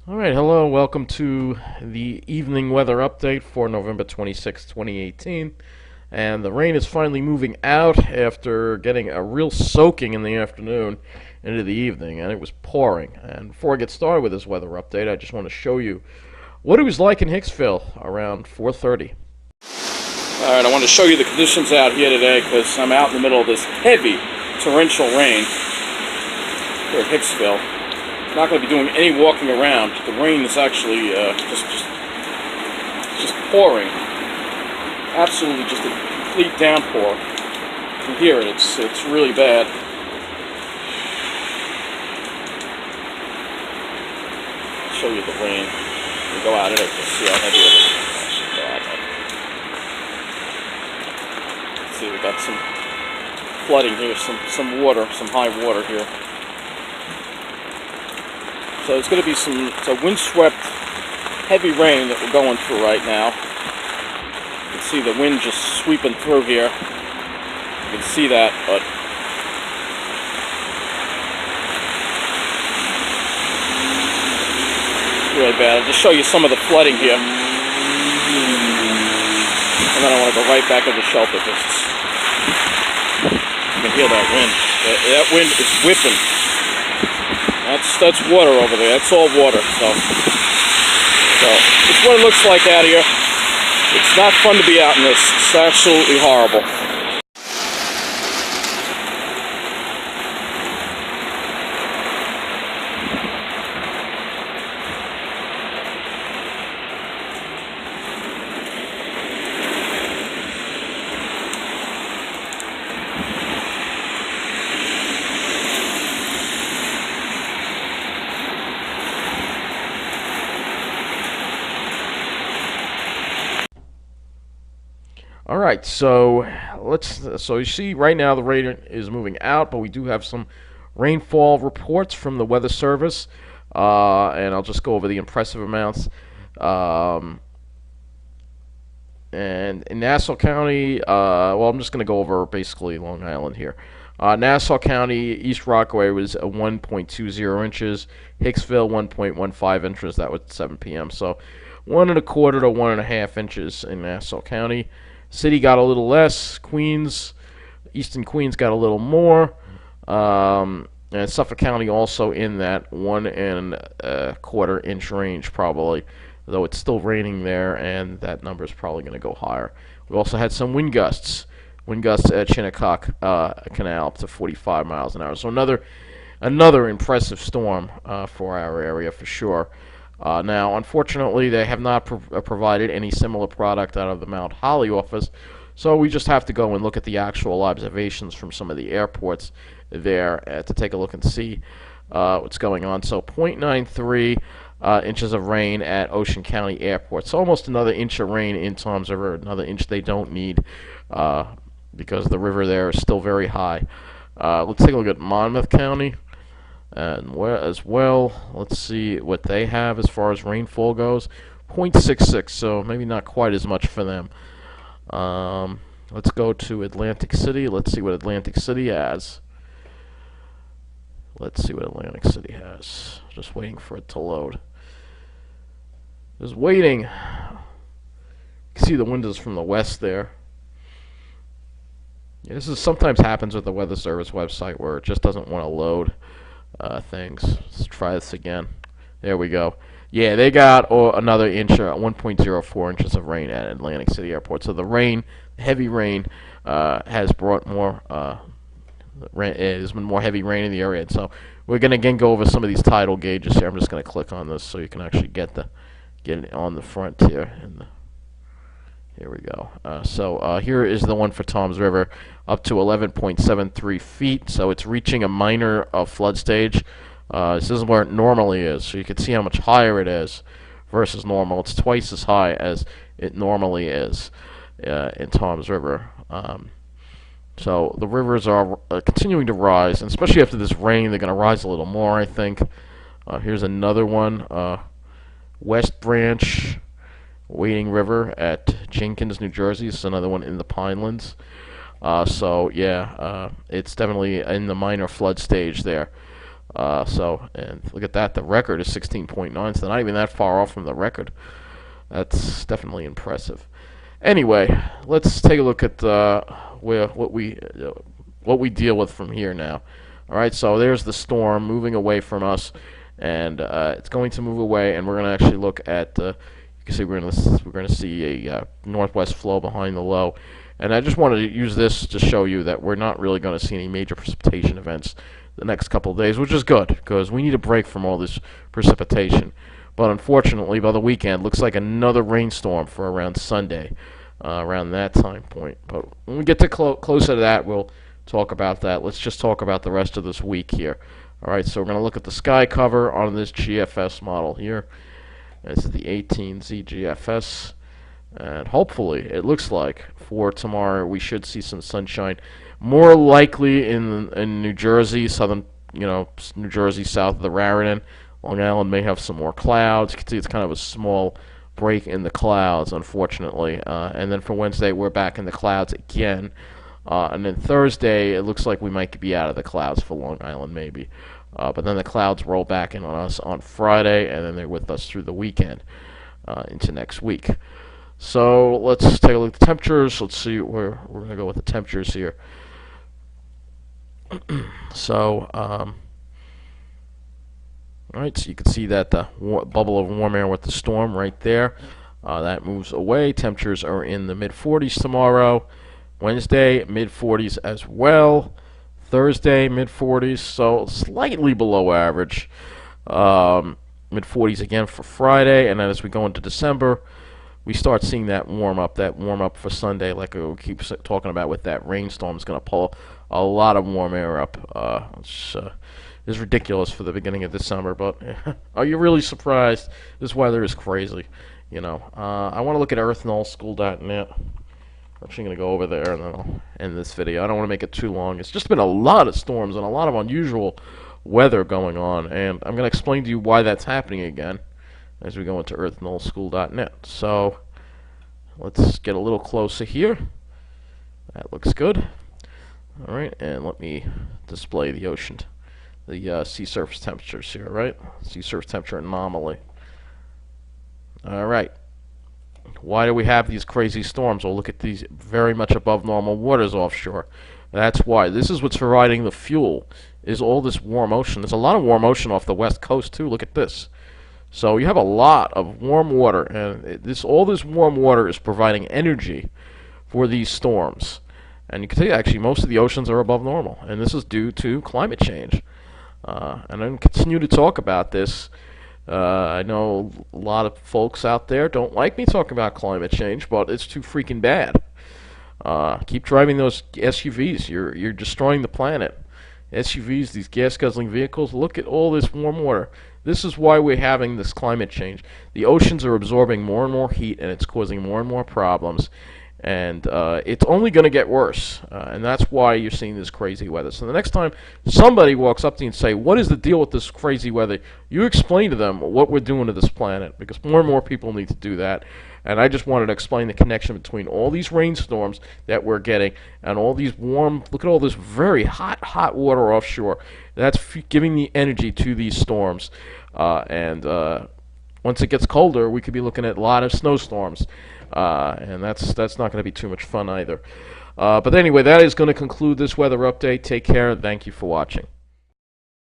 All right, hello, welcome to the evening weather update for November 26, 2018. And the rain is finally moving out after getting a real soaking in the afternoon into the evening, and it was pouring. And before I get started with this weather update, I just want to show you what it was like in Hicksville around 4:30. All right, I want to show you the conditions out here today because I'm out in the middle of this heavy torrential rain here at Hicksville. Not going to be doing any walking around. The rain is actually just pouring. Absolutely, just a complete downpour. You can hear it. It's really bad. I'll show you the rain. You go out in it to see how heavy it is. See, we got some flooding here, some water, some high water here. So it's going to be some windswept, heavy rain that we're going through right now. You can see the wind just sweeping through here. You can see that, but really bad. I'll just show you some of the flooding here, and then I want to go right back into shelter. You can hear that wind. That wind is whipping. That's water over there. That's all water. So it's what it looks like out here. It's not fun to be out in this. It's absolutely horrible. All right, so you see right now the rain is moving out, but we do have some rainfall reports from the Weather Service, and I'll just go over the impressive amounts. Um, and in Nassau County, well, I'm just going to go over basically Long Island here. Nassau County, East Rockaway was 1.20 inches. Hicksville, 1.15 inches. That was at 7 p.m. So 1.25 to 1.5 inches in Nassau County. City got a little less. Queens, Eastern Queens got a little more. And Suffolk County also in that 1.25 inch range probably, though it's still raining there, and that number is probably going to go higher. We also had some wind gusts at Shinnecock Canal up to 45 miles an hour. So another impressive storm for our area for sure. Now, unfortunately, they have not provided any similar product out of the Mount Holly office, so we just have to go and look at the actual observations from some of the airports there to take a look and see what's going on. So 0.93 inches of rain at Ocean County Airport. So almost another inch of rain in Toms River, another inch they don't need because the river there is still very high. Let's take a look at Monmouth County. And as well, let's see what they have as far as rainfall goes. 0.66, so maybe not quite as much for them. Let's go to Atlantic City. Let's see what Atlantic City has. Just waiting for it to load. Just waiting. You can see the windows from the west there. Yeah, this sometimes happens with the Weather Service website where it just doesn't want to load things. Let's try this again. There we go. Yeah, they got another inch, 1.04 inches of rain at Atlantic City Airport. So the heavy rain, has brought more. There's been more heavy rain in the area, and so we're gonna again go over some of these tidal gauges here. I'm just gonna click on this so you can actually get it on the front here. Here we go. Here is the one for Toms River, up to 11.73 feet. So it's reaching a minor flood stage. This is where it normally is. So you can see how much higher it is versus normal. It's twice as high as it normally is in Toms River. So the rivers are continuing to rise, and especially after this rain, they're going to rise a little more, I think. Here's another one. West Branch, Wading River at Jenkins, New Jersey. This is another one in the Pinelands. It's definitely in the minor flood stage there. And look at that. The record is 16.9, so they're not even that far off from the record. That's definitely impressive. Anyway, let's take a look at what we deal with from here now. All right, so there's the storm moving away from us, and it's going to move away, and we're going to actually look at. You can see we're going to see a northwest flow behind the low, and I just wanted to use this to show you that we're not really going to see any major precipitation events the next couple of days, which is good because we need a break from all this precipitation. But unfortunately, by the weekend, looks like another rainstorm for around Sunday, around that time point. But when we get to closer to that, we'll talk about that. Let's just talk about the rest of this week here. All right, so we're going to look at the sky cover on this GFS model here. This is the 18Z GFS. And hopefully, it looks like for tomorrow we should see some sunshine. More likely in New Jersey, New Jersey south of the Raritan. Long Island may have some more clouds. You can see it's kind of a small break in the clouds, unfortunately. And then for Wednesday, we're back in the clouds again. And then Thursday, it looks like we might be out of the clouds for Long Island, maybe. But then the clouds roll back in on us on Friday, and then they're with us through the weekend into next week. So let's take a look at the temperatures. Let's see where we're going to go with the temperatures here. So, all right, so you can see that the bubble of warm air with the storm right there. That moves away. Temperatures are in the mid-40s tomorrow. Wednesday, mid-40s as well. Thursday, mid-40s, so slightly below average. Mid-40s again for Friday, and then as we go into December, we start seeing that warm up for Sunday, like we keep talking about with that rainstorm. It's going to pull a lot of warm air up. It's ridiculous for the beginning of December, but are you really surprised? This weather is crazy. You know, I want to look at earthnullschool.net. I'm actually going to go over there and then I'll end this video. I don't want to make it too long. It's just been a lot of storms and a lot of unusual weather going on, and I'm going to explain to you why that's happening again as we go into earthnullschool.net. So let's get a little closer here. That looks good. All right, and let me display the ocean, the sea surface temperatures here, right? Sea surface temperature anomaly. All right. Why do we have these crazy storms? Well, look at these very much above normal waters offshore. That's why. This is what's providing the fuel, is all this warm ocean. There's a lot of warm ocean off the west coast, too. Look at this. So you have a lot of warm water, and all this warm water is providing energy for these storms. And you can see, actually, most of the oceans are above normal, and this is due to climate change. And I'm going to continue to talk about this. I know a lot of folks out there don't like me talking about climate change, but it's too freaking bad. Keep driving those SUVs. You're destroying the planet. SUVs, these gas-guzzling vehicles, look at all this warm water. This is why we're having this climate change. The oceans are absorbing more and more heat, and it's causing more and more problems. And it's only going to get worse, and that's why you're seeing this crazy weather. So the next time somebody walks up to you and say, what is the deal with this crazy weather, you explain to them what we're doing to this planet, because more and more people need to do that. And I just wanted to explain the connection between all these rainstorms that we're getting and all these warm, look at all this very hot water offshore. That's giving the energy to these storms. Once it gets colder, we could be looking at a lot of snowstorms. And that's not going to be too much fun either. But anyway, that is going to conclude this weather update. Take care. Thank you for watching.